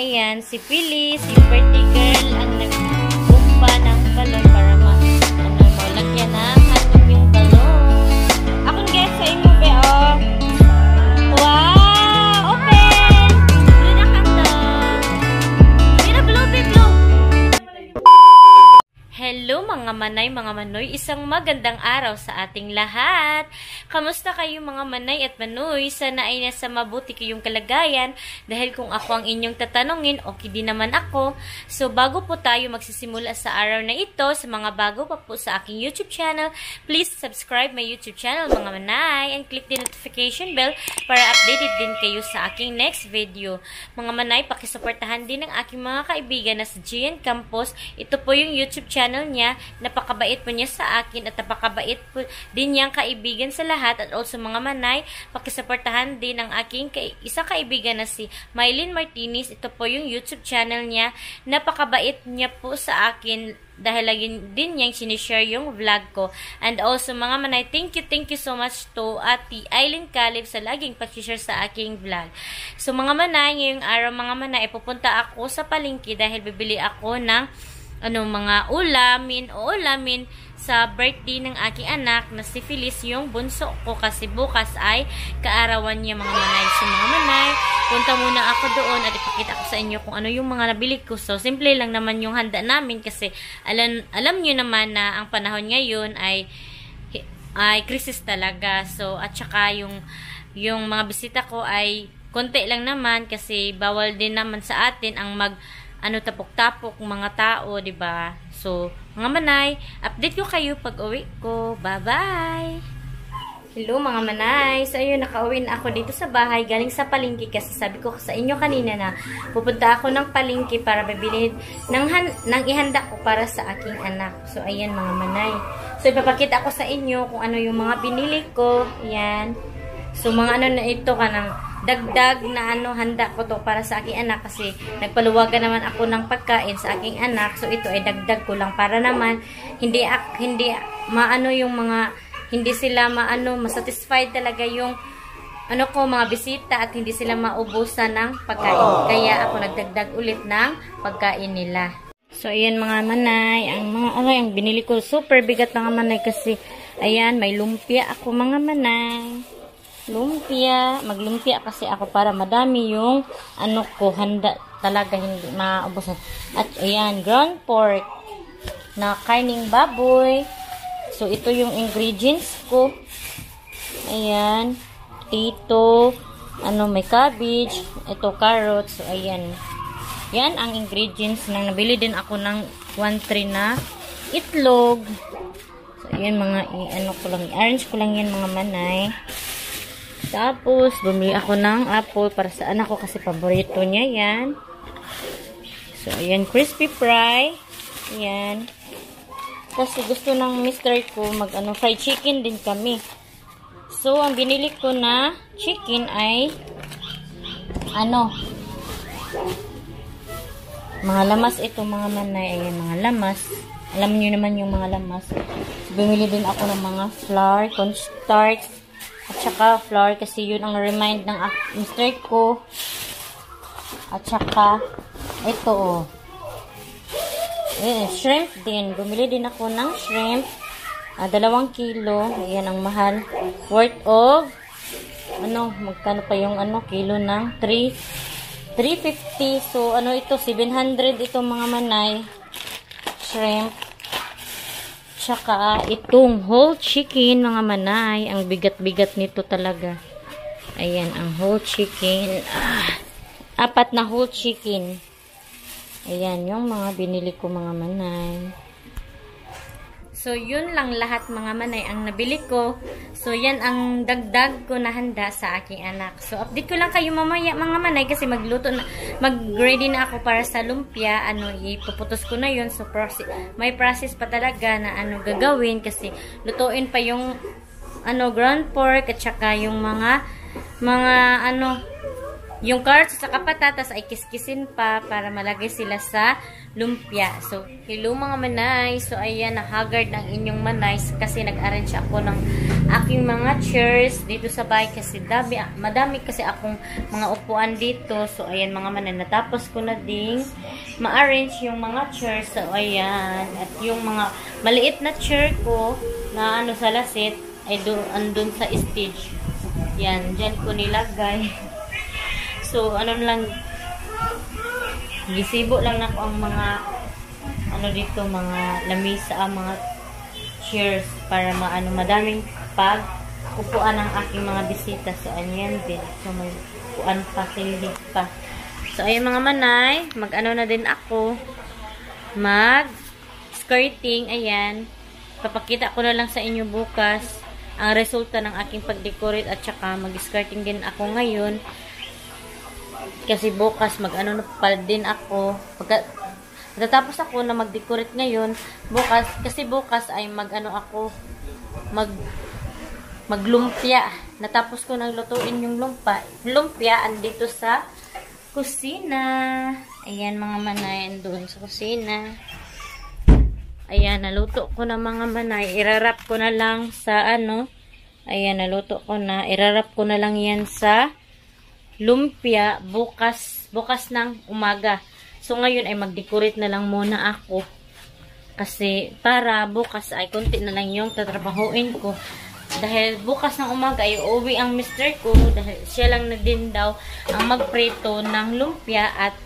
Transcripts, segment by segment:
ayan, si Phyllis, yung birthday girl, ang nagbumba ng balon para malagyan ng hatong yung balon. Akong guess sa inyo, be, oh. Wow! Open! Blue na candle. Mira, blue, be, blue. Hello mga manay, mga manoy, isang magandang araw sa ating lahat. Kamusta kayo mga manay at manoy? Sana ay nasa mabuti kayong kalagayan dahil kung ako ang inyong tatanungin, okay din naman ako. So bago po tayo magsisimula sa araw na ito, sa mga bago pa po sa aking YouTube channel, please subscribe my YouTube channel mga manay and click the notification bell para updated din kayo sa aking next video. Mga manay, pakisuportahan din ng aking mga kaibigan na sa Gian Campos. Ito po yung YouTube channel niya, napakabait po niya sa akin at napakabait po din niyang kaibigan sa lahat at also mga manay, pakisuportahan din ang aking isang kaibigan na si Mylene Martinez. Ito po yung YouTube channel niya, napakabait niya po sa akin dahil lagi din niyang sinishare yung vlog ko. And also mga manay, thank you so much to Ate Aileen Caleb sa laging pag-share sa aking vlog. So mga manay, ngayong araw mga manay, pupunta ako sa palengke dahil bibili ako ng mga ulamin sa birthday ng aking anak na si Phyllis, yung bunso ko, kasi bukas ay kaarawan niya mga manay. So mga manay, punta muna ako doon at ipakita ko sa inyo kung ano yung mga nabili ko. So simple lang naman yung handa namin kasi alam nyo naman na ang panahon ngayon ay krisis talaga. So at saka yung mga bisita ko ay konti lang naman kasi bawal din naman sa atin ang tapok-tapok mga tao, 'di ba? So, mga manay, update ko kayo pag uwi ko. Bye-bye. Hello mga manay. So, ayun, nakauwi na ako dito sa bahay galing sa palengke kasi sabi ko sa inyo kanina na pupunta ako ng palengke para bibili ng ihanda ko para sa aking anak. So, ayan mga manay. So, ipapakita ko sa inyo kung ano yung mga binili ko. Ayan. So, mga na ito kanang dagdag na handa ko to para sa aking anak kasi nagpaluwagan naman ako ng pagkain sa aking anak. So ito ay dagdag ko lang para naman hindi yung mga hindi sila masatisfied talaga yung mga bisita at hindi sila maubusan ng pagkain. Kaya ako nagdagdag ulit ng pagkain nila. So ayan mga manay, ang binili ko super bigat mga manay kasi ayan, may lumpia ako mga manay. Maglumpia kasi ako para madami yung handa talaga, hindi maubusan. At ayan, ground pork na karning baboy. So ito yung ingredients ko. Ayan, potato, may cabbage, ito carrots. So ayan. Yan ang ingredients nang nabili din ako ng 1 tray na itlog. So ayan mga i-arrange ko lang yan mga manay. Tapos, bumili ako ng apple para sa anak ko kasi paborito niya yan. So, ayan, crispy fry. Ayan. Kasi gusto ng mister ko fried chicken din kami. So, ang binili ko na chicken ay mga lamas ito mga manay. Ayan, mga lamas. Alam niyo naman yung mga lamas. So, bumili din ako ng mga flour, cornstarch, at saka flour kasi yun ang remind ng mister ko. At saka ito shrimp din. Bumili din ako ng shrimp. 2 kilo. Ayan ang mahal. Worth of magkano pa yung kilo ng 350. So ito 700 ito mga manay. Shrimp. Tsaka itong whole chicken mga manay. Ang bigat-bigat nito talaga. Ayan, ang whole chicken. 4 na whole chicken. Ayan, yung mga binili ko mga manay. So, yun lang lahat mga manay ang nabili ko. So, yan ang dagdag ko na handa sa aking anak. So, update ko lang kayo mamaya mga manay kasi mag-ready na ako para sa lumpia. Ipuputos ko na yun. So, may process pa talaga na gagawin kasi lutuin pa yung ground pork at saka yung yung carrots at saka patatas ay kiskisin pa para malagay sila sa lumpia. So, hello mga manay. So, ayan, na-haggard ng inyong manay kasi nag-arrange ako ng aking mga chairs dito sa bahay kasi madami kasi akong mga upuan dito. So, ayan mga manay, natapos ko na ding ma-arrange yung mga chairs. So, ayan. At yung mga maliit na chair ko na ano sa lasit ay andun sa stage. Yan, dyan ko nilagay. So, ano lang, gisibo lang na ko ang mga ano dito, mga lamisa, mga chairs para madaming upuan ng aking mga bisita. So, ayan din. So, may upuan pa, silid pa. So, ayan mga manay, mag-ano na din ako, mag-skirting, ayan. Papakita ko na lang sa inyo bukas ang resulta ng aking pag-decorate at saka mag-skirting din ako ngayon. Kasi bukas mag-ano na pa din ako. Matatapos ako na mag-decorate ngayon, bukas, kasi bukas ay mag-ano ako, maglumpia. Natapos ko nang lutuin yung lumpia andito sa kusina. Ayan mga manay, doon sa kusina. Ayan, naluto ko na mga manay. Irarap ko na lang sa ano. Ayan, naluto ko na. Irarap ko na lang yan sa lumpia bukas ng umaga. So, ngayon ay mag-decorate na lang muna ako. Kasi, para bukas ay konti na lang yung tatrabahuin ko. Dahil bukas ng umaga ay uuwi ang mister ko. Dahil siya lang na din daw ang magprito ng lumpia at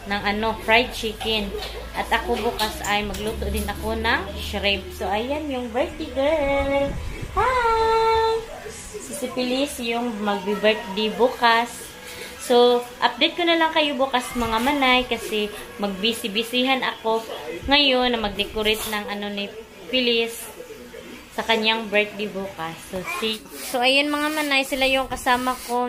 ng fried chicken. At ako bukas ay magluto din ako ng shrimp. So, ayan yung birthday girl. Hi! Si Pilis yung magbi-birthday bukas. So, update ko na lang kayo bukas mga manay kasi magbisi-bisihan ako ngayon na mag-decorate ng ni Phyllis sa kanyang birthday bukas. So ayun mga manay, sila yung kasama ko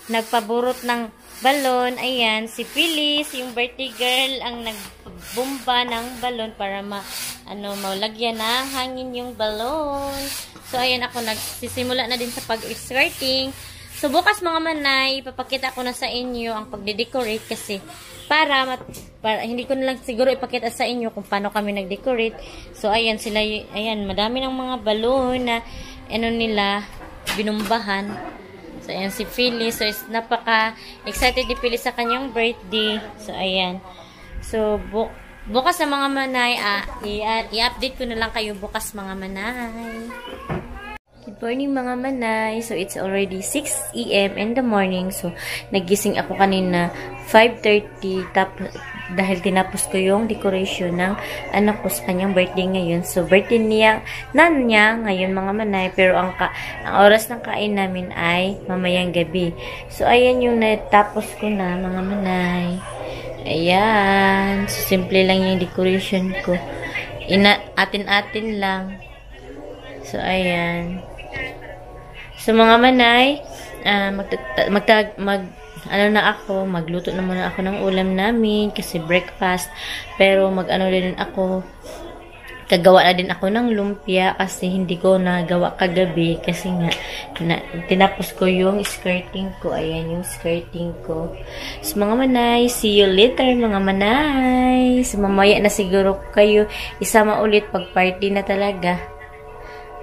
nagpaburot ng balon. Ayan, si Phyllis, yung birthday girl, ang nagbumba ng balon para malagyan ng hangin yung balon. So ayan, ako nagsisimula na din sa pag-skirting. So, bukas mga manay, ipapakita ko na sa inyo ang pagde-decorate kasi para hindi ko na lang siguro ipakita sa inyo kung paano kami nag-decorate. So, ayan sila, ayan, madami ng mga balon na nila, binumbahan. So, ayan si Phyllis. So, napaka-excited ni Phyllis sa kanyang birthday. So, ayan. So, bukas na mga manay, i-update ko na lang kayo bukas mga manay. Good morning mga manay. So, it's already 6 AM in the morning. So, nagising ako kanina 5:30 dahil tinapos ko yung decoration ng anak ko sa kanyang birthday ngayon. So, birthday niya ngayon mga manay. Pero ang oras ng kain namin ay mamayang gabi. So, ayan yung natapos ko na mga manay. Ayan. So, simple lang yung decoration ko. Atin-atin lang. So, ayan. So, mga manay, magluto na muna ako ng ulam namin kasi breakfast. Pero, kagawa na din ako ng lumpia kasi hindi ko nagawa kagabi kasi nga, tinapos ko yung skirting ko. Ayan yung skirting ko. So, mga manay, see you later, mga manay. So, mamaya na siguro kayo isama ulit pag party na talaga.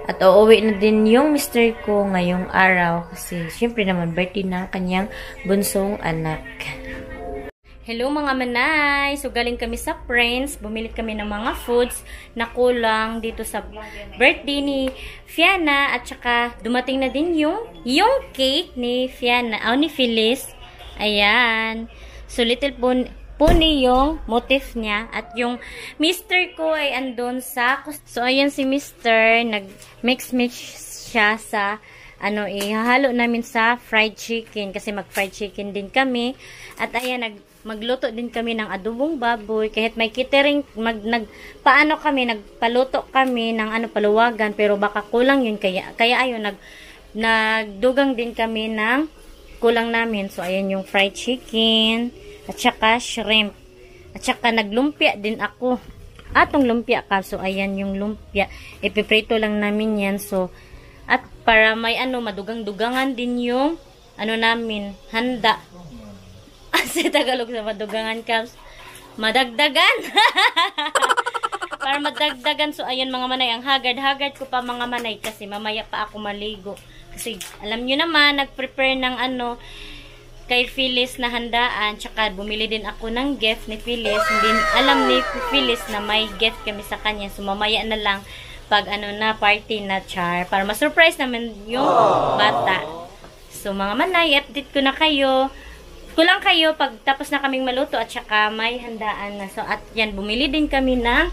At uuwi na din yung mister ko ngayong araw kasi syempre naman birthday na kanyang bunsong anak. Hello mga manay! So galing kami sa Friends, bumili kami ng mga foods na kulang dito sa birthday ni Fiana at saka dumating na din yung cake ni Fiana, ni Phyllis. Ayan. So little pony yung motif niya at yung mister ko ay andun sa so ayan si mister nag-mix siya sa ihahalo namin sa fried chicken kasi mag-fried chicken din kami at ayan magluto din kami ng adobong baboy kahit may catering nagpaluto kami ng paluwagan pero baka kulang yun kaya ayun nagdugang din kami ng kulang namin. So ayan yung fried chicken at saka shrimp. At saka naglumpia din ako. Atong lumpia ka. So, ayan yung lumpia. Ipiprito lang namin yan. So, at para may madugang-dugangan din yung namin, handa. Sa Tagalog sa madugangan ka. Madagdagan. Para madagdagan. So, ayan mga manay. Ang hagard-hagard ko pa mga manay. Kasi mamaya pa ako maligo. Kasi, alam nyo naman, nag-prepare ng kay Phyllis na handaan. Tsaka, bumili din ako ng gift ni Phyllis. Hindi alam ni Phyllis na may gift kami sa kanya. So, mamaya na lang pag na party na char. Para ma-surprise naman yung bata. So, mga manay, update ko na kayo. Kulang kayo pag tapos na kaming maluto at saka may handaan na. So, at yan, bumili din kami ng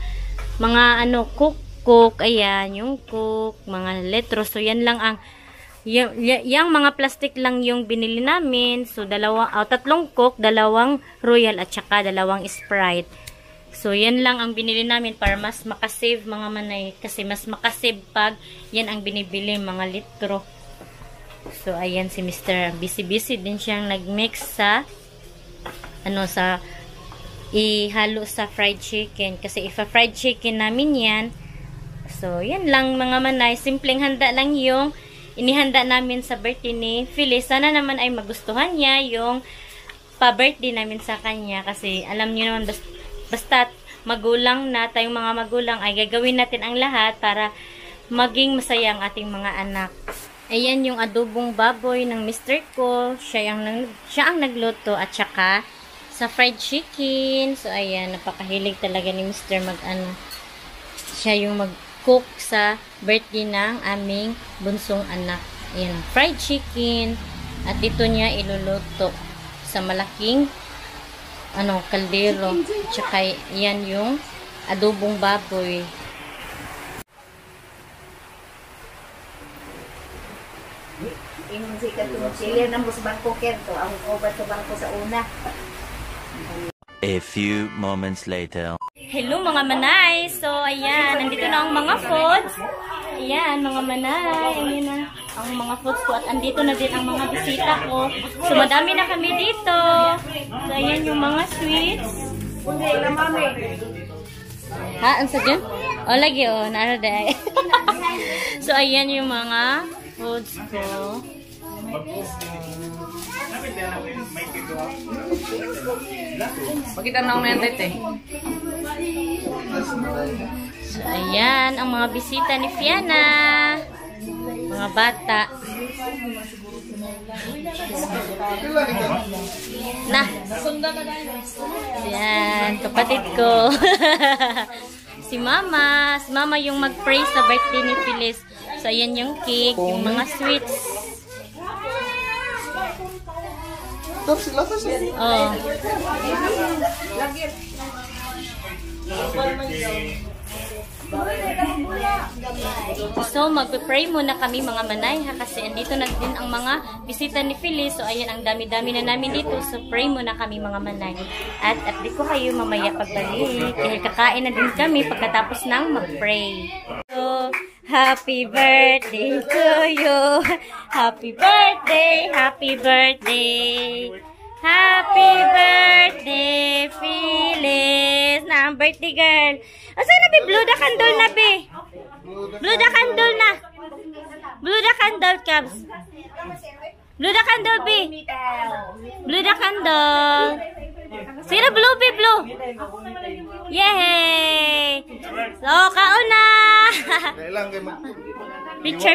mga cook. Ayan, yung cook, mga letro. So, yan lang ang, yung mga plastic lang yung binili namin. So, tatlong cook, dalawang royal at saka dalawang Sprite. So, yan lang ang binili namin para mas makasave mga manay. Kasi mas makasave pag yan ang binibili mga litro. So, ayan si Mr. Busy din siyang nag-mix sa ihalo sa fried chicken. Kasi fried chicken namin yan. So, yan lang mga manay. Simpleng handa lang yung inihanda namin sa birthday ni Phyllis. Sana naman ay magustuhan niya yung pa-birthday namin sa kanya. Kasi alam niyo naman, basta magulang na, tayong mga magulang ay gagawin natin ang lahat para maging masaya ang ating mga anak. Ayan yung adobong baboy ng Mr. ko. Siya ang nagluto at saka sa fried chicken. So, ayan, napakahilig talaga ni Mr. Siya yung mag-cook sa birthday ng aming bunsong anak. Ayan, fried chicken. At dito niya iluluto sa malaking kaldero. Tsaka yan yung adobong baboy. Ingon si katong sila nang sa bangko kento ang obat sa bangko sa una. A few moments later. Hello mga manay. So ayan, nandito na ang mga foods. Ayan mga manay, ayan na ang mga foods ko at andito na din ang mga bisita ko. So madami na kami dito. So ayan yung mga sweets. Ha, ang sadyan? O lagi naraday. So ayan yung mga foods ko. Pakita na ako na yan, tete. So, ayan, ang mga bisita ni Fiana. Mga bata. Na. Ayan, kapatid ko. Si Mama. Si Mama yung mag-pray sa birthday ni Phyllis. So, ayan yung cake, yung mga sweets. Oh. So, magpe-pray muna kami mga manay ha, kasi andito na din ang mga bisita ni Phyllis. So, ayan, ang dami-dami na namin dito. So, pray muna kami mga manay. At update ko kayo mamaya pagbalik. Dahil kakain na din kami pagkatapos ng mag-pray. So, happy birthday to you. Happy birthday, happy birthday. Happy birthday, Phyllis. Na ang birthday girl. Asa na be? Blow the candle na be. Blow the candle na. Blow the candle, Cabs. Blow the candle, be. Blow the candle. Sige na, blow, be, blow. Yay! So, kauna.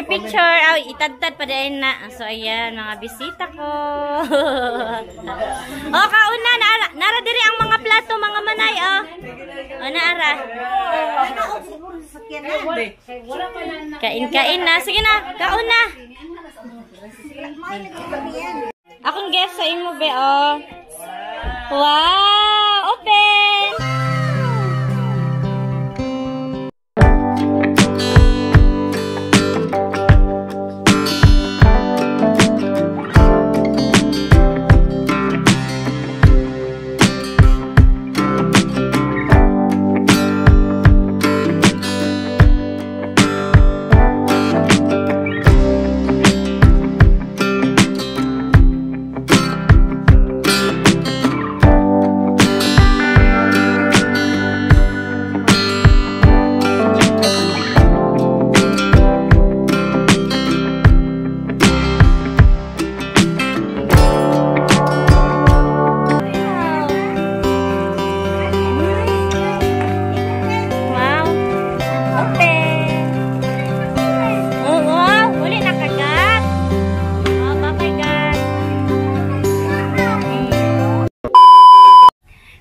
Picture. Oh, itadtad pa din na. So, ayan, mga bisita ko. Oh, kauna. Nara diri ang mga plato, mga manay, oh. O, naara. Kain na. Sige na, kauna. Akong guess sa imo, be, oh. Wow! Open!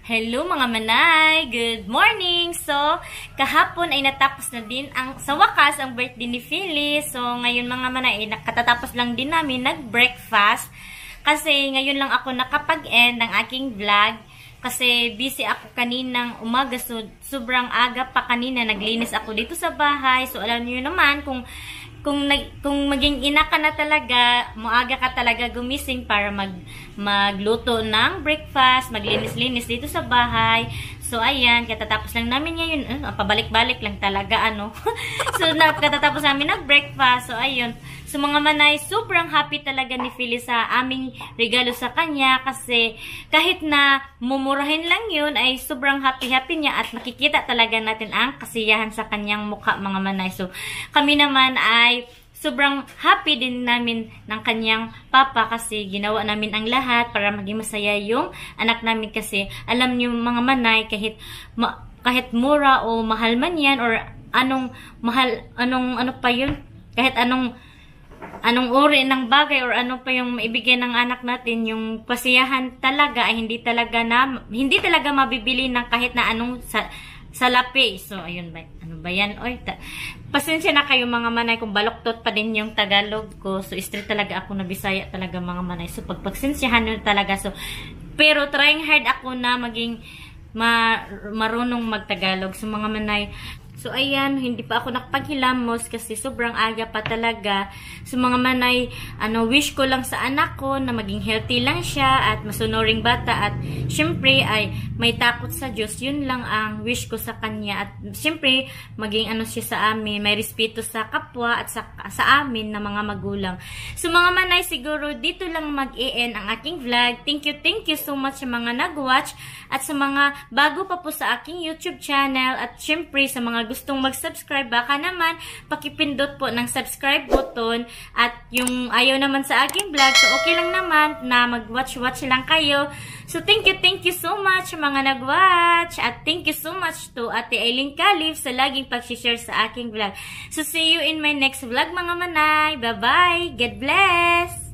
Hello mga manay! Good morning! So, kahapon ay natapos na din sa wakas ang birthday ni Phyllis. So, ngayon mga manay, katatapos lang din namin nag-breakfast. Kasi ngayon lang ako nakapag-end ng aking vlog. Kasi busy ako kaninang umaga. So, sobrang aga pa kanina. Naglinis ako dito sa bahay. So, alam niyo naman kung maging ina ka na talaga, maaga ka talaga gumising para magluto ng breakfast, maglinis-linis dito sa bahay. So, ayan, katatapos lang namin ngayon, pabalik-balik lang talaga, So, katatapos namin nag-breakfast. So, ayun. So, mga manay, sobrang happy talaga ni Phyllis sa aming regalo sa kanya kasi kahit na mumurahin lang yun, ay sobrang happy-happy niya at makikita talaga natin ang kasiyahan sa kanyang mukha, mga manay. So, kami naman ay sobrang happy din namin ng kanyang papa kasi ginawa namin ang lahat para maging masaya yung anak namin kasi alam niyo mga manay, kahit mura o mahal man yan or ano pa yun, kahit anong uri ng bagay or ano pa yung maibigay ng anak natin, yung kasiyahan talaga ay hindi talaga mabibili ng kahit na anong salapi. So, ayun ba? Ano ba yan? Oy, pasensya na kayo mga manay kung baloktot pa din yung Tagalog ko. So, straight talaga ako na Bisaya talaga mga manay. So, pagpagsensyahan nyo talaga. So, pero trying hard ako na maging marunong magtagalog. So, mga manay, so, ayan, hindi pa ako nakapaghilamos kasi sobrang aga pa talaga. So, mga manay, wish ko lang sa anak ko na maging healthy lang siya at masunuring bata at syempre ay may takot sa Diyos. Yun lang ang wish ko sa kanya. At syempre, maging siya sa amin, may respeto sa kapwa at sa amin na mga magulang. So, mga manay, siguro dito lang mag-e-end ang aking vlog. Thank you so much sa mga nag-watch at sa mga bago pa po sa aking YouTube channel at syempre sa mga gustong mag-subscribe, baka naman pakipindot po ng subscribe button at yung ayaw naman sa aking vlog, so okay lang naman na mag-watch lang kayo. So thank you so much mga nag-watch at thank you so much to Ate Aileen Calif sa laging pag-share sa aking vlog. So see you in my next vlog mga manay. Bye-bye! God bless!